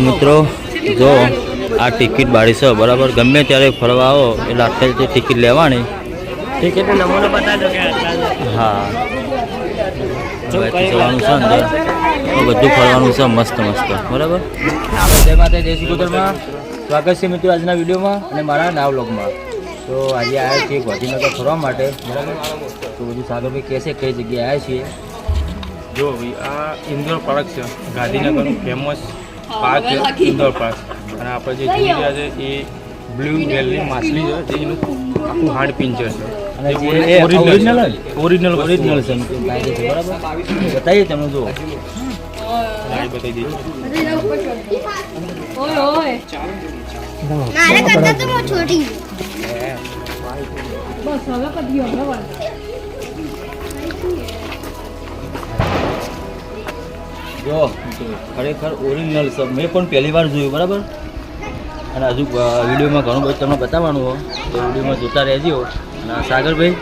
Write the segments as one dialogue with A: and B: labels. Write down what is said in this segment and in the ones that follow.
A: મિત્રો જો આ ટિકિટ બાળી છે બરાબર, ગમે ત્યારે ફરવા આવો એટલે આટલી ટિકિટ લેવાની.
B: ટિકિટ નમૂનો બતાવજો કે
A: હા જવાનું છે અંદર, બધું ફરવાનું છે મસ્ત મસ્ત બરાબર. જય માતા જય શ્રી કુતરમાં સ્વાગત છે મિત્રો આજના વિડીયોમાં અને મારા નવા વ્લોગમાં. તો આજે આવ્યા છીએ ગાંધીનગર ફરવા માટે બરાબર. તો બધું સાગરભાઈ કહે છે કઈ જગ્યાએ આવ્યા છીએ.
C: જો ભાઈ આ ઇન્દોર પાર્ક છે, ગાંધીનગરનું ફેમસ પાર્ક છે ઇન્દોર પાર્ક. અને આપણે જે જોઈ રહ્યા છે એ બ્લુ વેલની માછલી છે, જે એનું આખું હાર્ડ પિંચર છે
A: અને જે
C: ઓરિજિનલ
A: ઓરિજિનલ છે બરાબર. બતાવીએ તમે જુઓ,
C: બતાવી દઈએ.
D: મારે કરતા તો હું છોટી
A: જો ખરેખર ઓરિજિનલ છે. મેં પણ પહેલી વાર જોયું બરાબર. અને હજુ વિડીયોમાં ઘણું બધું તમને બતાવવાનું હોય તો વિડીયોમાં જોતા રહેજો. અને સાગરભાઈ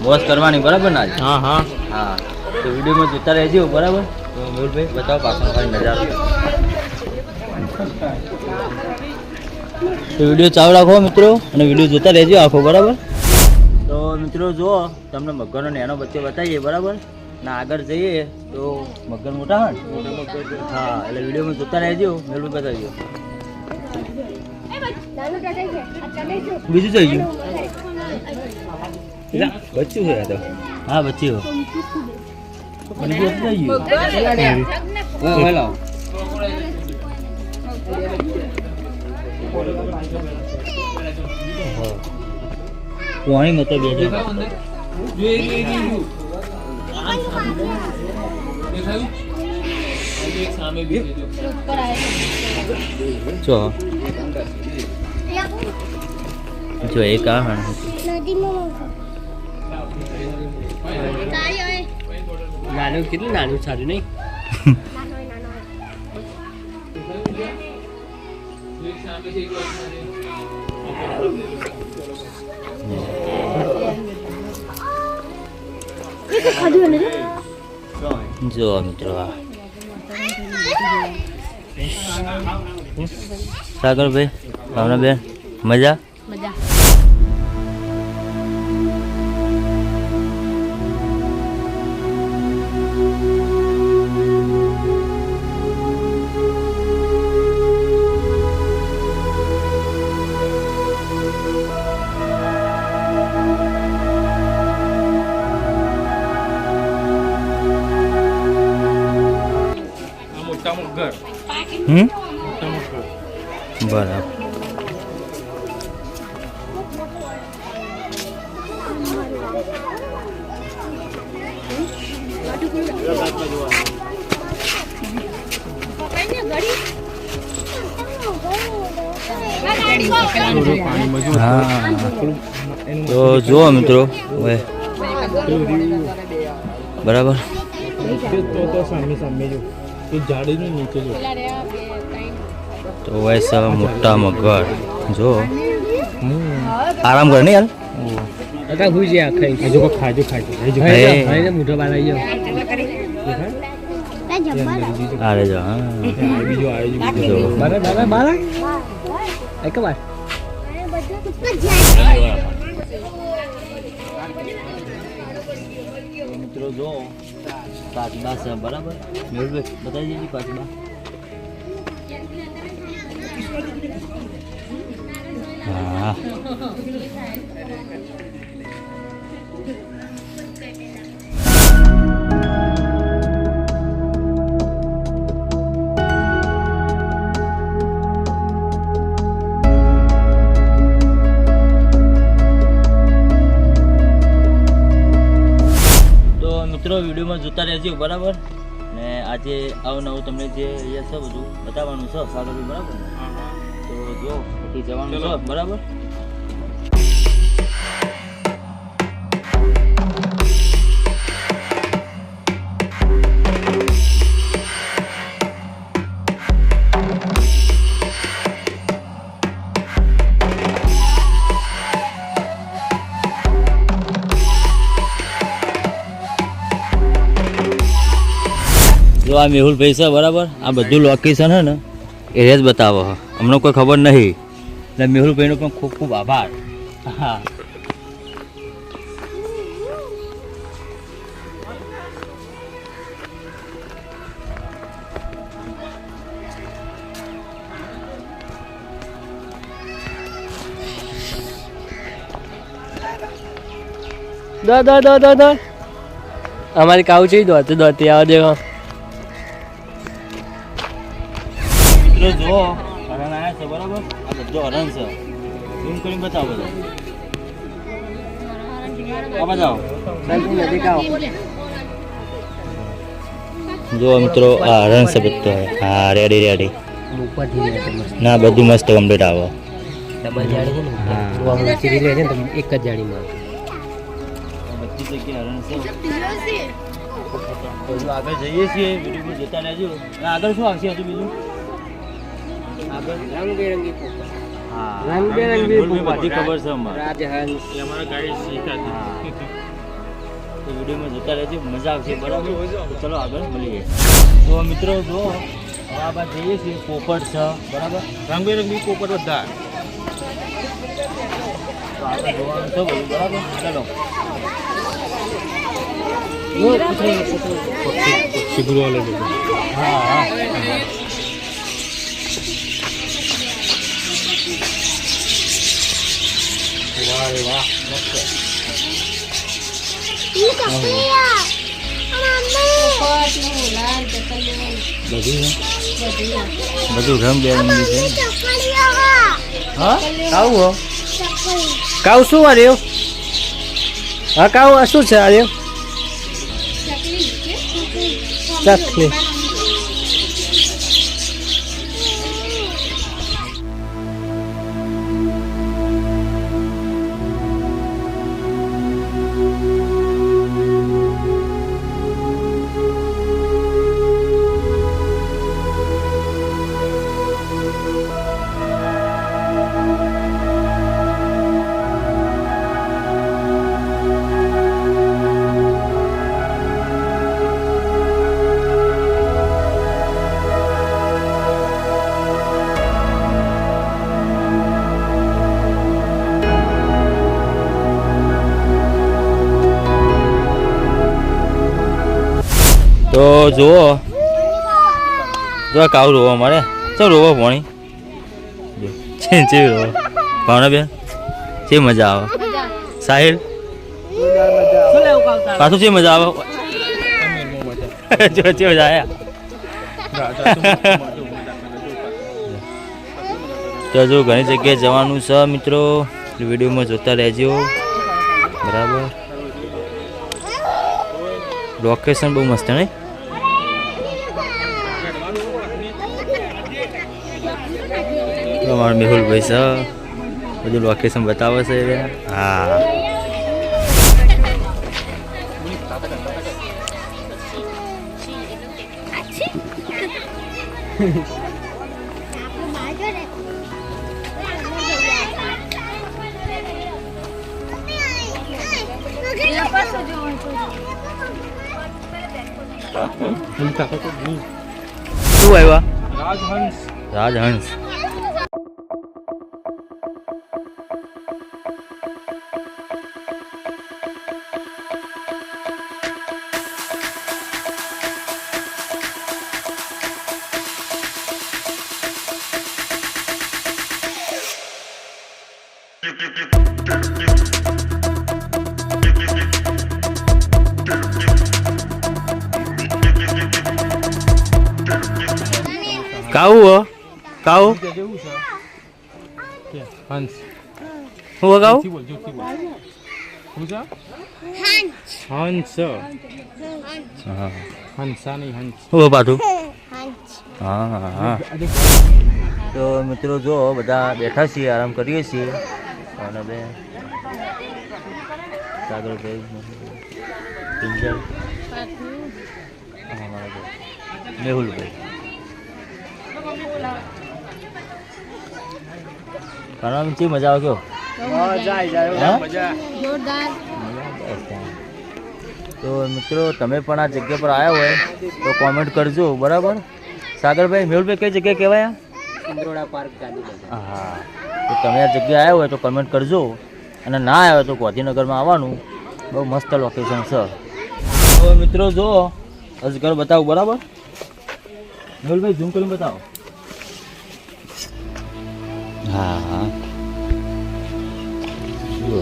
A: મોજ કરવાની બરાબર ના?
B: હા હા
A: હા, તો વિડીયોમાં જોતા રહેજો બરાબર. તો મેહુલભાઈ બતાવો પાછળ ખાલી નજારો. તો વિડીયો ચાલુ રાખો મિત્રો અને વિડીયો જોતા રહેજો આખો બરાબર. તો મિત્રો જુઓ તમને મગરનો નેનો બચ્ચો બતાવીએ બરાબર. ના આગળ જઈએ તો મગર મોટા હોય હા, એટલે વિડીયોમાં જોતા રહેજો. મેલું બતાવજો. બીજું થઈ ગયું બચ્ચું છે તો હા બચ્ચી થઈ ગયું. પાણી મતો બે જો એક આ
B: નાનું કેટલું નાનું સારું નહીં.
A: જો મિત્રો આ સાગરભાઈ ભાવના બેન મજા
D: મજા.
C: મોટા મગર
A: બરાબર. હા તો જુઓ મિત્રો હવે બરાબર. તો વૈસે મોટા મગર જો આરામ કરે ને યાર.
B: અકા હુઈ જાય ખાઈ હજુ ખાજો ખાઈ મોટો બાર આવી જાવ.
A: અરે જો હા
C: બીજો આવ્યો
A: જો
B: બાર બાર એક વાર
A: મિત્રો જો કાચબા છે બરાબર. મેહુલભાઈ બતાવી દીધી કાચબા. હા મિત્રો વિડીયોમાં જોતા રહેજો બરાબર. ને આજે અવનવું તમને જે અહીંયા છે બધું બતાવવાનું છે સાગરભાઈ બરાબર. તો જો પછી જવાનું છે બરાબર. જો આ મેહુલભાઈ છે બરાબર. આ બધું લોકેશન હે ને એ જ બતાવો અમને કોઈ ખબર નહીં એટલે મેહુલભાઈનો પણ ખૂબ ખૂબ આભાર. હા
B: દો અમારી કાઉ છે દોતી આવા દેવા
A: મિત્રો જો હરણ આવ્યા છે બરાબર. આ બધો હરણ છે ઝૂમ કરીને બતાવો બધા. આ બતાવો જો મિત્રો આ હરણ છે બધો. હા રેડી ના બધું મસ્ત કમ્પ્લીટ આવે.
B: ડબલ જાળી છે ને હા ચીરી લે છે ને એક જ જાળીમાં
A: બધી જગ્યાએ હરણ છે. આગળ જઈએ છીએ વિડીયો જોતા રહેજો. આગળ શું આવશે હજુ બીજું? આગળ
B: રંગબેરંગી
A: હા
B: રંગબેરંગી
A: બધી ખબર છે અમારે.
B: રાજહંસ
C: એ અમારા ગાઈડ શીખ્યા
A: હા તો વિડીયોમાં જોતા રહેજો મજા આવશે બરાબર. તો ચલો આગળ મળીએ. તો મિત્રો જો હવે આ બાદ જઈએ છીએ પોપટ છે બરાબર.
C: રંગબેરંગી પોપટ બધા
A: તો આગળ જોવાનું છે બધું બરાબર. ચલો
C: પક્ષી ગુરુ વાલે
A: હા હા વાહ રે વાહ મસ્ત. બધું રંગબેરંગી છે. હા
B: કાઉ હો કાઉ શું આર્યો હા કાઉ શું છે આર્યો ચકલી
A: તો જુઓ જો કાવ રોવા મારે ચાલ રોવા ભણી છે રોવા ભાવના બેન છે મજા આવે. સાહિલ પાછું છે મજા આવે જો છે મજા આવ્યા. તો જો ઘણી જગ્યાએ જવાનું છે મિત્રો વિડીયોમાં જોતા રહેજો બરાબર. લોકેશન બહુ મસ્ત નહીં. અમારા મેહુલભાઈ છે બધું લોકેશન બતાવે છે. હા શું આવ્યા?
C: રાજહંસ
A: રાજહંસ. કાઉ હો કાઉ
C: જેવું છે હંસ
A: હું કાઉ
C: બોલ શું છે હંસ
A: હા
C: હંસા નહીં હંસ
A: હું પાછું હા હા. તો મિત્રો જો બધા બેઠા છીએ આરામ કરીએ છીએ અને બે સાગરભાઈ પિંજલ મેહુલભાઈ કારણ છે મજા આવે કયો તો મિત્રો તમે પણ આ જગ્યા પર આવ્યા હોય તો કોમેન્ટ કરજો બરાબર. સાગરભાઈ મેહુલભાઈ કઈ જગ્યાએ કહેવાય?
B: ઇન્દ્રોડા પાર્ક ગાંધીનગર.
A: હા, તો તમે આ જગ્યાએ આવ્યો હોય તો કમેન્ટ કરજો, અને ના આવ્યો તો ગાંધીનગરમાં આવવાનું. બહુ મસ્ત લોકેશન છે. તો મિત્રો જો અજગર બતાવું, બરાબર? મેહુલભાઈ ઝૂમ કરીને બતાવો. હા હા, જો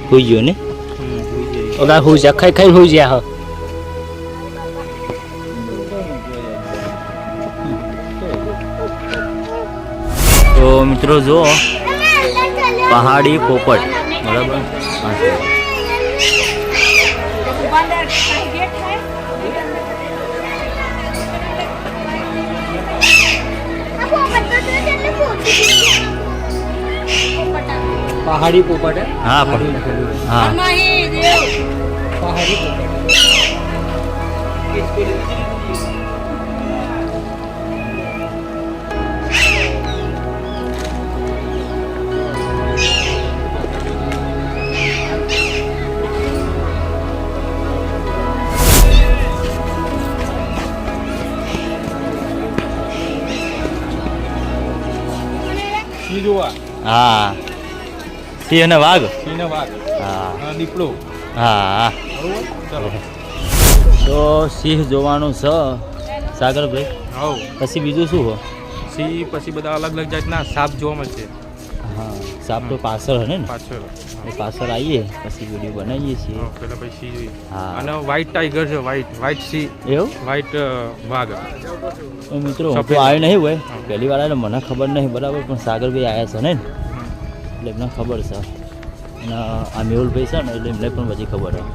A: હોઈ ગયો ને.
B: ઓલા હું છે ખાઈ ખાઈને હું જ્યાં
A: તો મિત્રો જો પહાડી પોપટ, બરાબર? હા છે.
B: પહાડી પોપટ હે?
A: હા હા
B: પહાડી પોપટ.
C: સિંહ જોવા,
A: હા, સિંહ અને વાઘ.
C: સિંહને વાઘ,
A: હા
C: દીપડો.
A: હા.
C: ચલો.
A: તો સિંહ જોવાનું છે સાગરભાઈ.
C: હા,
A: પછી બીજું શું હોય?
C: સિંહ પછી બધા અલગ અલગ જાતના સાપ જોવા મળશે.
A: હા, સાપ તો પાછળ હે ને.
C: પાછળ
A: પાછળ આવીએ પછી વિડીયો બનાવીએ છીએ.
C: પેલા પછી સિંહ જોઈએ.
A: હા.
C: અને વ્હાઈટ ટાઈગર છે, વ્હાઈટ સિંહ,
A: એવું?
C: વ્હાઈટ વાઘ.
A: તો મિત્રો હું તો આવ્યો નહીં હોય, પહેલી વાર આવ્યો, મને ખબર નહીં, બરાબર? પણ સાગરભાઈ આવ્યા છે ને, એટલે એમને ખબર છે. અને આ મેહુલભાઈ છે ને, એટલે એમને પણ બધી ખબર હોય.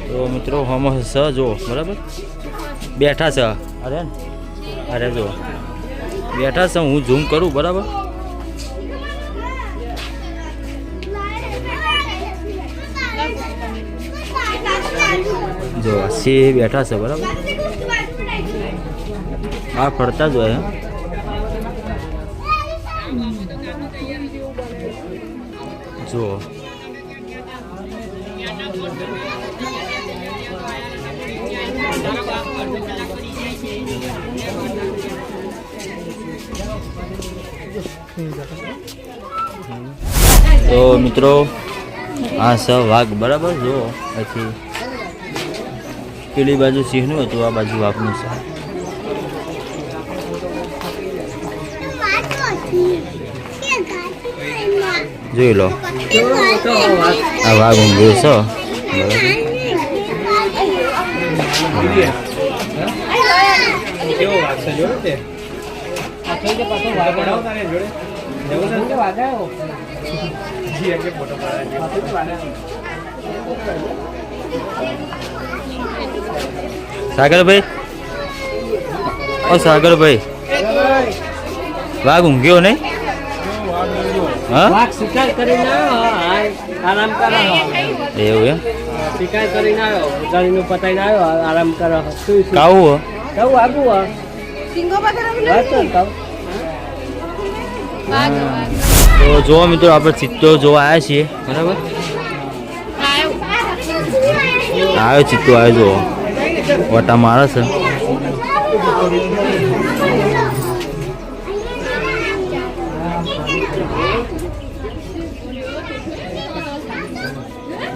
A: તો મિત્રો હમ છે જો, બરાબર? બેઠા છે. અરે ને, અરે જો બેઠા છે. હું ઝૂમ કરું, બરાબર? જો સિંહ બેઠા છે, બરાબર? આ ફરતા જ હોય. જો તો મિત્રો આ છે વાઘ, બરાબર? જો પછી પેલી બાજુ સિંહનું હતું, આ બાજુ વાઘનું છે. જોઈ લો, આ વાઘ ઊંઘ્યો છે, સાગરભાઈ. ઓ સાગરભાઈ, વાઘ ઊંઘ્યો નહીં? હા,
B: વાઘ શિકાર કરીને આવ્યો, આરામ કરો.
A: એવું એમ?
B: શિકાર કરીને આવ્યો, ગાડીનું પતાઈને આવ્યો, આરામ કરો.
A: કાવું
B: કહું આગું
A: તો જો મિત્રો આપણે ચિત્તો જોવા આવ્યા છીએ, બરાબર? આવ્યો ચિત્તો, આવ્યો. જો વટા મારે છે.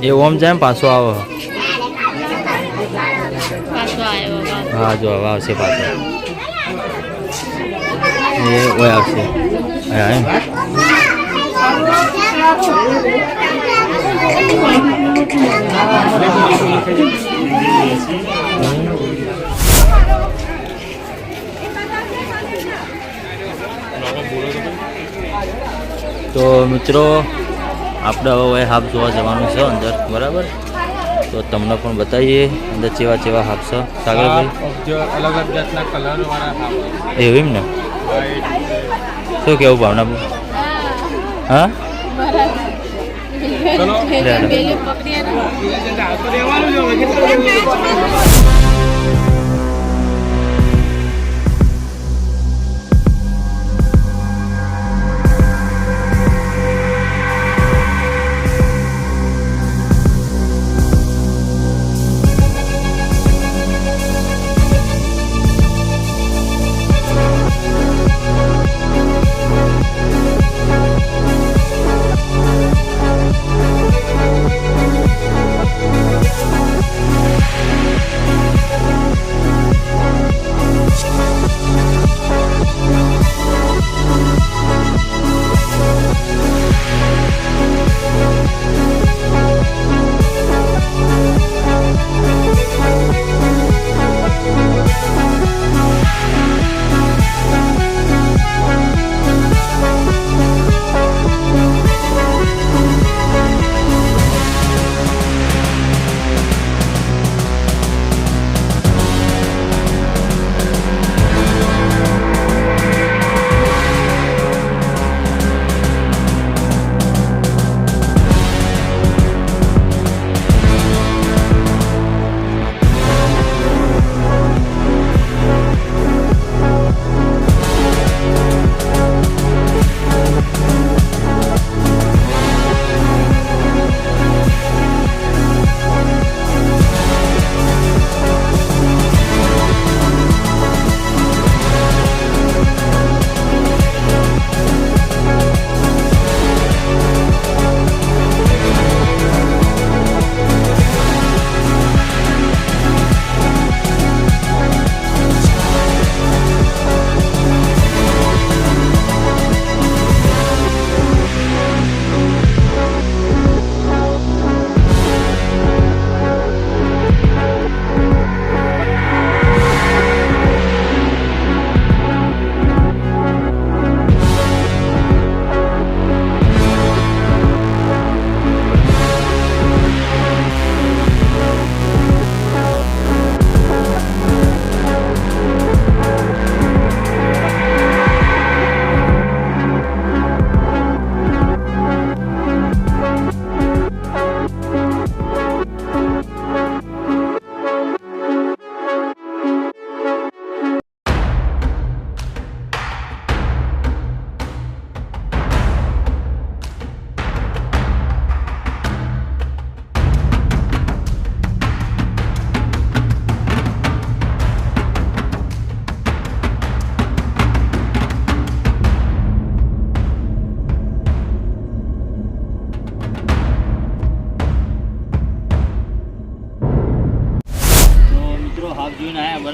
A: એ ઓમ જાય ને પાછો આવે. હા, જો હવે આવશે પાછો. એ ઓય આવશે. તો મિત્રો આપણે હવે હાફ જોવા જવાનું છે અંદર, બરાબર? તો તમને પણ બતાવીએ અંદર ચેવા ચેવા હાફ છે સાગરભાઈ.
C: અલગ અલગ જાતના કલર વાળા હાફ.
A: એવું એમ ને? શું કેવું ભાવના? હા,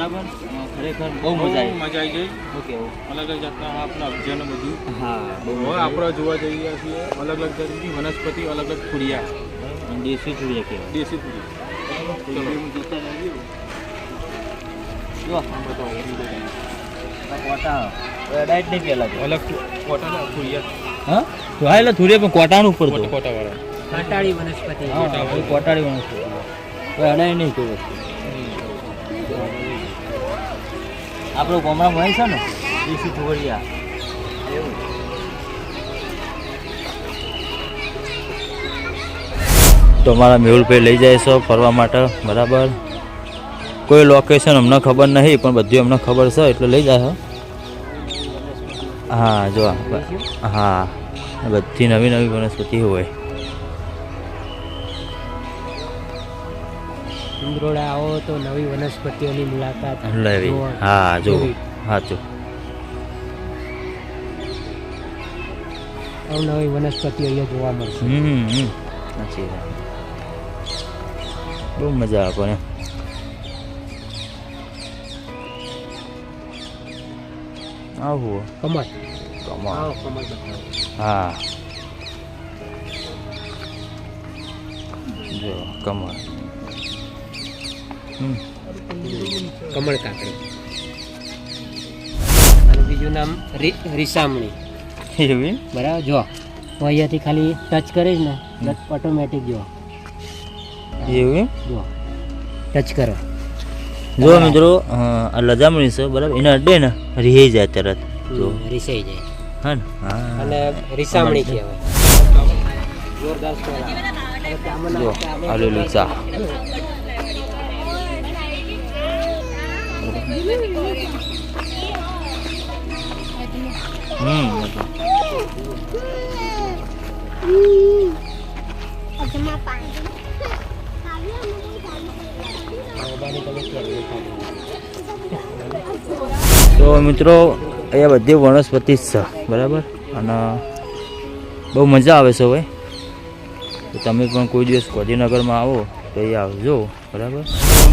A: બરાબર. ખરેખર બહુ મજા આવી.
C: મજા આવી ગઈ.
A: ઓકે
C: અલગ અલગ જાતના આપણા અભિયાન બધું.
A: હા બહુ
C: હવે આપણે જોવા જઈએ છીએ અલગ અલગ જાતની વનસ્પતિ, અલગ અલગ ફૂડિયા,
A: દેશી ચૂડિયા કહેવાય.
C: દેશી ફૂડિયા.
A: જો કોટા ડાયટ નહીં પહેલા તો.
C: અલગ કોટાના ફૂડિયા,
A: હા તો હા એટલે થોડી પણ કોટાનું ઉપર તો
C: કોટાવાળા.
B: કાંટાળી વનસ્પતિ.
A: હા કોટાડી વનસ્પતિ કોઈ અડાય નહીં કોઈ વસ્તુ. આપણું ગામડામાં હોય છે ને દેશી ચૂડિયા એવું. તો મારા મેહુલભાઈ લઈ જાય છે ફરવા માટે બરાબર. કોઈ લોકેશન અમને ખબર નહીં પણ બધું અમને ખબર છે એટલે લઈ જાય. હા જો હા બધી નવી નવી વનસ્પતિ હોય.
B: ઇન્દ્રોડા આવો તો નવી વનસ્પતિઓની મુલાકાત
A: લેવી. હા જો સાચું.
B: નવી વનસ્પતિઓ અહીંયા જોવા મળશે.
A: સાચી વાત. બહુ મજા આવે ને. આવું
B: કમળ.
A: કમળ.
B: આવો કમળ બતાવો.
A: હા જો કમળ.
B: કમળ કાકડી. અને બીજું નામ રીસામણી.
A: એવી
B: બરાબર. જો હું અહીંયાથી ખાલી ટચ કરીશ ને ઓટોમેટિક જો
A: એવી
B: જો ટચ કરો.
A: જો મિત્રો આ લજામણી છે બરાબર. એને અડે ને રીહી જાય તરત. જો
B: રીસાઈ જાય.
A: હા ને હા.
B: અને રીસામણી કહેવાય. જોરદાર સ્મેલ આવે.
A: જો આલેલું ચા. તો મિત્રો અહીંયા બધી વનસ્પતિ જ છે બરાબર. અને બહુ મજા આવે છે હવે. તો તમે પણ કોઈ દિવસ ગાંધીનગરમાં આવો તો અહીંયા આવજો બરાબર.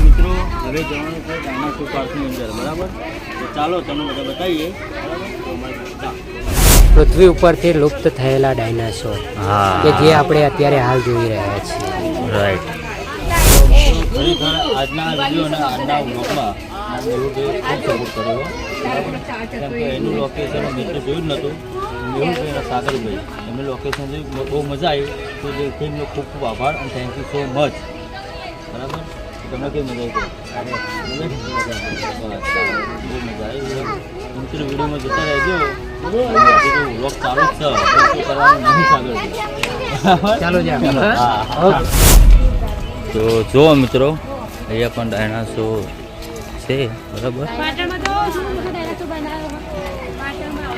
A: મિત્રો હવે જવાનું છે ડાયનાસોર પાર્કની અંદર બરાબર. તો ચાલો તમને બધા બતાવીએ બરાબર.
B: પૃથ્વી ઉપરથી લુપ્ત થયેલા ડાયનાસોર
A: હા
B: કે જે આપણે અત્યારે હાલ જોઈ રહ્યા છીએ.
A: રાઈટ. ખરેખર આજના વિડીયો અને આજના વ્લોગમાં મેહુલભાઈ ખૂબ સપોર્ટ કર્યો. કેમ કે એનું લોકેશન મેં તો જોયું જ નહોતું. મેહુલભાઈ અને સાગરભાઈ એમનું લોકેશન જોયું બહુ મજા આવી. તો જે એમનો ખૂબ ખૂબ આભાર અને થેન્ક યુ સો મચ બરાબર. તમને કેવી મજા આવી? બહુ મજા આવી. મિત્રો વિડીયોમાં જતા રહેજો. વ્લોગ ચાલુ જ છે કરવાનું નહીં સાગરભાઈ.
B: ચાલો જા.
A: હા તો જુઓ મિત્રો અહીંયા પણ ડાયનાસોર છે બરાબર.
D: પાટણમાં તો શું મોટો ડાયનાસોર બનાવ્યો પાટણમાં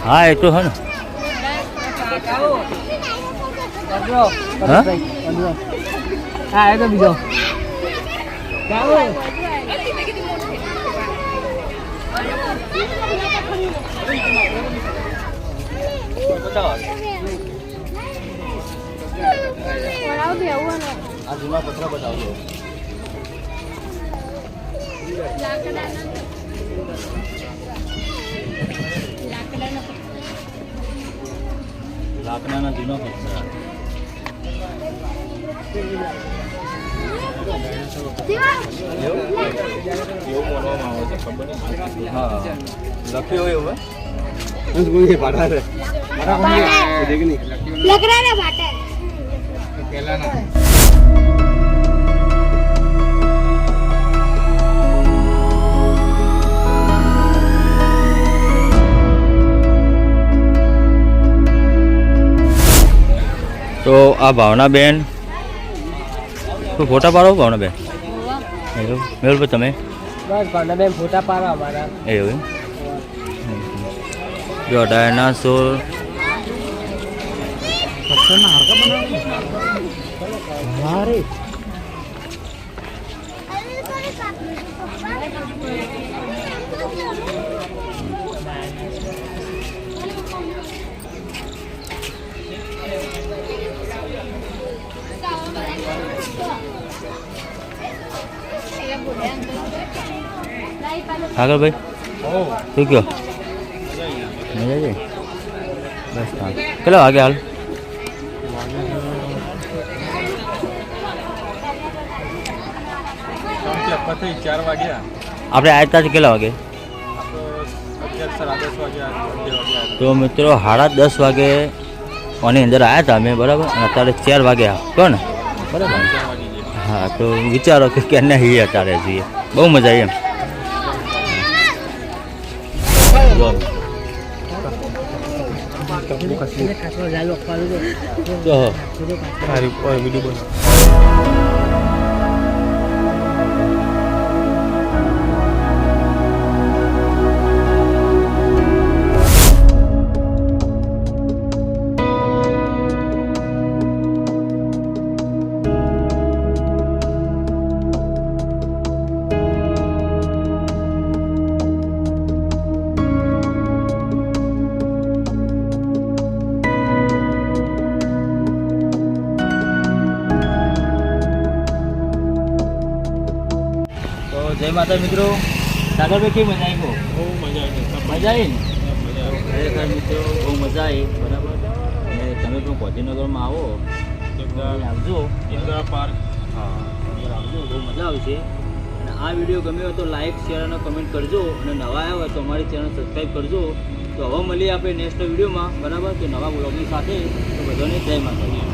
A: હા એ તો હે ને.
B: હા એ તો બીજો
A: આ જૂના પથરા બતાવજો. લાકડાના જૂના પથરા. હા લખ્યું હોય એવું
D: લકડાના બાટા
A: તો આ ભાવનાબેન તો ફોટા પાડો ભાવનાબેન. એવું મેહુલભાઈ તમે
B: બસ ભાવનાબેન ફોટા પાડવા અમારા.
A: એવું જો ડાયનાસોર
B: મારે
A: આગળ ભાઈ
C: ઓ
A: શું કહો મજા છે બસ હા કેટલા વાગે હાલ
C: પછી 4 વાગ્યા
A: આપણે આવ્યા કેટલા વાગે
C: 11 વાગ્યા 2 વાગ્યા
A: તો મિત્રો 10:30 વાગે આની અંદર આવ્યા હતા અમે બરાબર અને અત્યારે 4 વાગ્યા કહો ને બરાબર હા તો વિચારો કે ક્યારના હી અત્યારે જઈએ બહુ મજા આવી એમ જો
C: વિડીયો બનો
A: જય માતા મિત્રો સાગરભાઈ કેવી મજા આવી
C: બહુ મજા
A: મજા
C: આવી
A: આવી ને ખરેખર મિત્રો બહુ મજા આવી બરાબર અને તમે પણ ગાંધીનગરમાં આવો આવજો
C: ઇન્દોરા પાર્ક
A: હા આવજો બહુ મજા આવશે અને આ વિડીયો ગમ્યો હોય તો લાઈક શેર અને કમેન્ટ કરજો અને નવા આવ્યા હોય તો અમારી ચેનલ સબસ્ક્રાઈબ કરજો તો હવે મળીએ આપણે નેક્સ્ટ વિડીયોમાં બરાબર તો નવા બ્લોગની સાથે તો બધાને જય માતાજી